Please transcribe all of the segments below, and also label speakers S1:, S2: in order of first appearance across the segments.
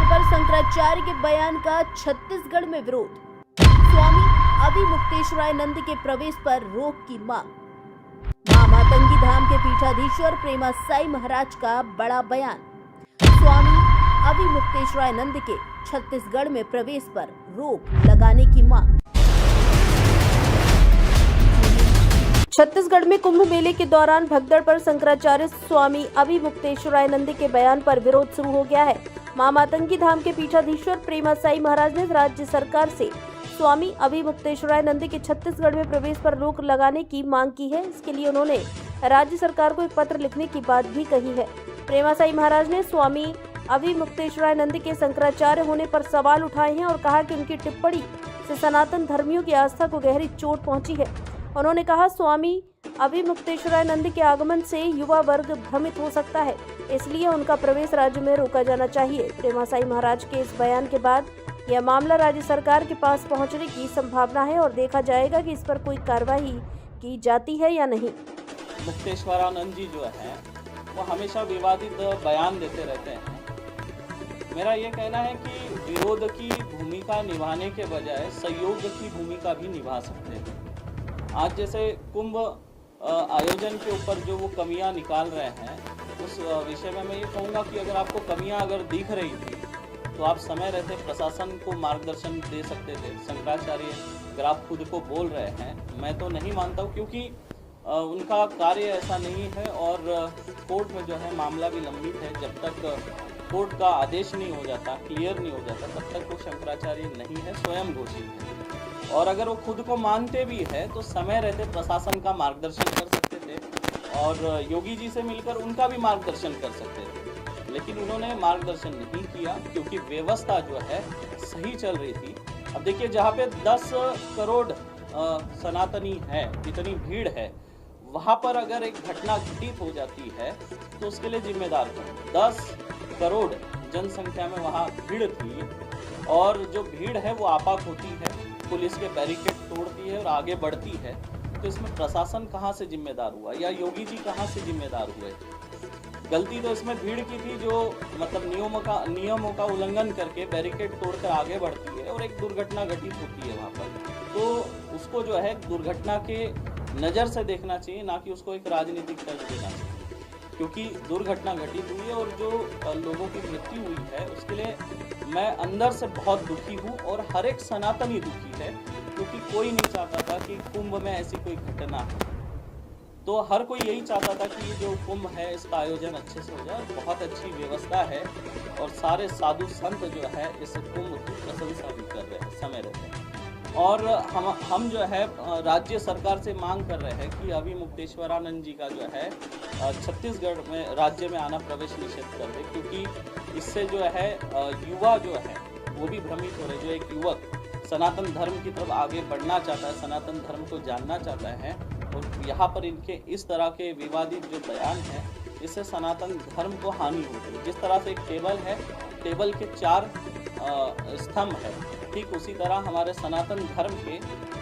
S1: भगदड़ पर शंकराचार्य के बयान का छत्तीसगढ़ में विरोध। स्वामी अभिमुक्तेश्वरानंद के प्रवेश पर रोक की मांग। मां मातंगी धाम के पीठाधीश्वर प्रेमासाई महाराज का बड़ा बयान। स्वामी अभिमुक्तेश्वरानंद के छत्तीसगढ़ में प्रवेश पर रोक लगाने की मांग। छत्तीसगढ़ में कुंभ मेले के दौरान भगदड़ पर शंकराचार्य स्वामी अभिमुक्तेश्वरानंद के बयान पर विरोध शुरू हो गया है। मां मातंगी धाम के पीठाधीश्वर प्रेमासाई महाराज ने राज्य सरकार से स्वामी अभिमुक्तेश्वरानंद के छत्तीसगढ़ में प्रवेश पर रोक लगाने की मांग की है। इसके लिए उन्होंने राज्य सरकार को एक पत्र लिखने की बात भी कही है। प्रेमासाई महाराज ने स्वामी अभिमुक्तेश्वरानंद के शंकराचार्य होने पर सवाल उठाए हैं और कहा कि उनकी टिप्पणी से सनातन धर्मियों की आस्था को गहरी चोट पहुंची है। उन्होंने कहा, स्वामी अभिमुक्तेश्वरानंद के आगमन से युवा वर्ग भ्रमित हो सकता है, इसलिए उनका प्रवेश राज्य में रोका जाना चाहिए। प्रेमासाई महाराज के इस बयान के बाद यह मामला राज्य सरकार के पास पहुंचने की संभावना है और देखा जाएगा कि इस पर कोई कार्रवाई की जाती है या नहीं।
S2: मुक्तेश्वरानंद जी जो है वो हमेशा विवादित बयान देते रहते हैं। मेरा ये कहना है कि विरोध की भूमिका निभाने के बजाय सहयोग की भूमिका भी निभा सकते हैं। आज जैसे कुंभ आयोजन के ऊपर जो वो कमियां निकाल रहे हैं, उस विषय में मैं ये कहूँगा कि अगर आपको कमियां अगर दिख रही थी तो आप समय रहते प्रशासन को मार्गदर्शन दे सकते थे। शंकराचार्य अगर आप खुद को बोल रहे हैं, मैं तो नहीं मानता हूँ, क्योंकि उनका कार्य ऐसा नहीं है और कोर्ट में जो है मामला भी लंबित है। जब तक कोर्ट का आदेश नहीं हो जाता, क्लियर नहीं हो जाता, तब तक वो शंकराचार्य नहीं है, स्वयं घोषित है। और अगर वो खुद को मानते भी है तो समय रहते प्रशासन का मार्गदर्शन कर सकते थे और योगी जी से मिलकर उनका भी मार्गदर्शन कर सकते थे, लेकिन उन्होंने मार्गदर्शन नहीं किया क्योंकि व्यवस्था जो है सही चल रही थी। अब देखिए, जहाँ पे 10 करोड़ सनातनी है, इतनी भीड़ है, वहाँ पर अगर एक घटना घटित हो जाती है तो उसके लिए जिम्मेदार कौन? 10 करोड़ जनसंख्या में वहाँ भीड़ थी और जो भीड़ है वो आपाक होती है, पुलिस के बैरिकेड तोड़ती है और आगे बढ़ती है, तो इसमें प्रशासन कहाँ से जिम्मेदार हुआ या योगी जी कहाँ से जिम्मेदार हुए? गलती तो इसमें भीड़ की थी जो मतलब नियमों का उल्लंघन करके बैरिकेड तोड़कर आगे बढ़ती है और एक दुर्घटना घटित होती है वहाँ पर। तो उसको जो है दुर्घटना के नज़र से देखना चाहिए, ना कि उसको एक राजनीतिक तर्ज देना चाहिए, क्योंकि दुर्घटना घटित हुई है और जो लोगों की मृत्यु हुई है उसके लिए मैं अंदर से बहुत दुखी हूँ और हर एक सनातनी दुखी है, क्योंकि कोई नहीं चाहता था कि कुंभ में ऐसी कोई घटना हो। तो हर कोई यही चाहता था कि ये जो कुंभ है इसका आयोजन अच्छे से हो जाए। बहुत अच्छी व्यवस्था है और सारे साधु संत जो है इस कुंभ की प्रशंसा भी कर रहे हैं, समय रहते हैं। और हम जो है राज्य सरकार से मांग कर रहे हैं कि अभिमुक्तेश्वरानंद जी का जो है छत्तीसगढ़ में राज्य में आना प्रवेश निषेध कर दे, क्योंकि इससे जो है युवा जो है वो भी भ्रमित हो रहे। जो एक युवक सनातन धर्म की तरफ आगे बढ़ना चाहता है, सनातन धर्म को जानना चाहता है, और यहाँ पर इनके इस तरह के विवादित जो बयान है, इससे सनातन धर्म को हानि होती है। जिस तरह से एक टेबल है, टेबल के 4 स्तंभ है, ठीक उसी तरह हमारे सनातन धर्म के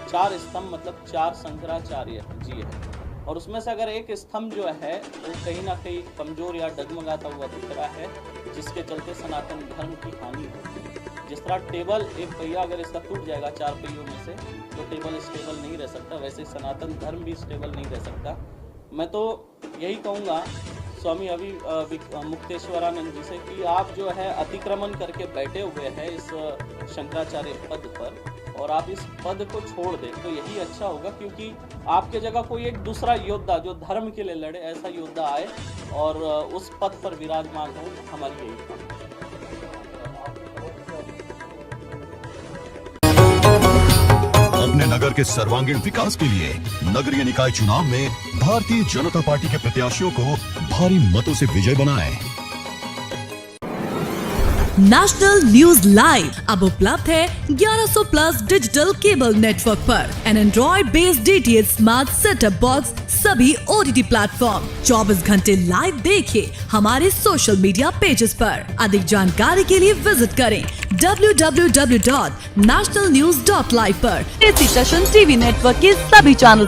S2: 4 स्तंभ मतलब 4 शंकराचार्य जी है, और उसमें से अगर एक स्तंभ जो है वो कहीं ना कहीं कमजोर या डगमगाता हुआ दिख रहा है, जिसके चलते सनातन धर्म की हानि होती है। जिस तरह टेबल एक पहिया अगर इसका टूट जाएगा 4 पहियों में से, तो टेबल स्टेबल नहीं रह सकता, वैसे सनातन धर्म भी स्टेबल नहीं रह सकता। मैं तो यही कहूँगा स्वामी अभिमुक्तेश्वरानंद जी से कि आप जो है अतिक्रमण करके बैठे हुए हैं इस शंकराचार्य पद पर, और आप इस पद को छोड़ दें तो यही अच्छा होगा, क्योंकि आपके जगह कोई एक दूसरा योद्धा जो धर्म के लिए लड़े, ऐसा योद्धा आए और उस पद पर विराजमान हो। हमारी यही काम है।
S3: अपने नगर के सर्वांगीण विकास के लिए नगरीय निकाय चुनाव में भारतीय जनता पार्टी के प्रत्याशियों को भारी मतों से विजय बनाएं।
S4: नेशनल न्यूज लाइव अब उपलब्ध है 1100 प्लस डिजिटल केबल नेटवर्क पर an android based DTH smart setup box सभी OTT प्लेटफॉर्म 24 घंटे लाइव देखिए हमारे सोशल मीडिया पेजेस पर। अधिक जानकारी के लिए विजिट करें www.nationalnews.live पर। इसी सेशन टीवी नेटवर्क के सभी चैनल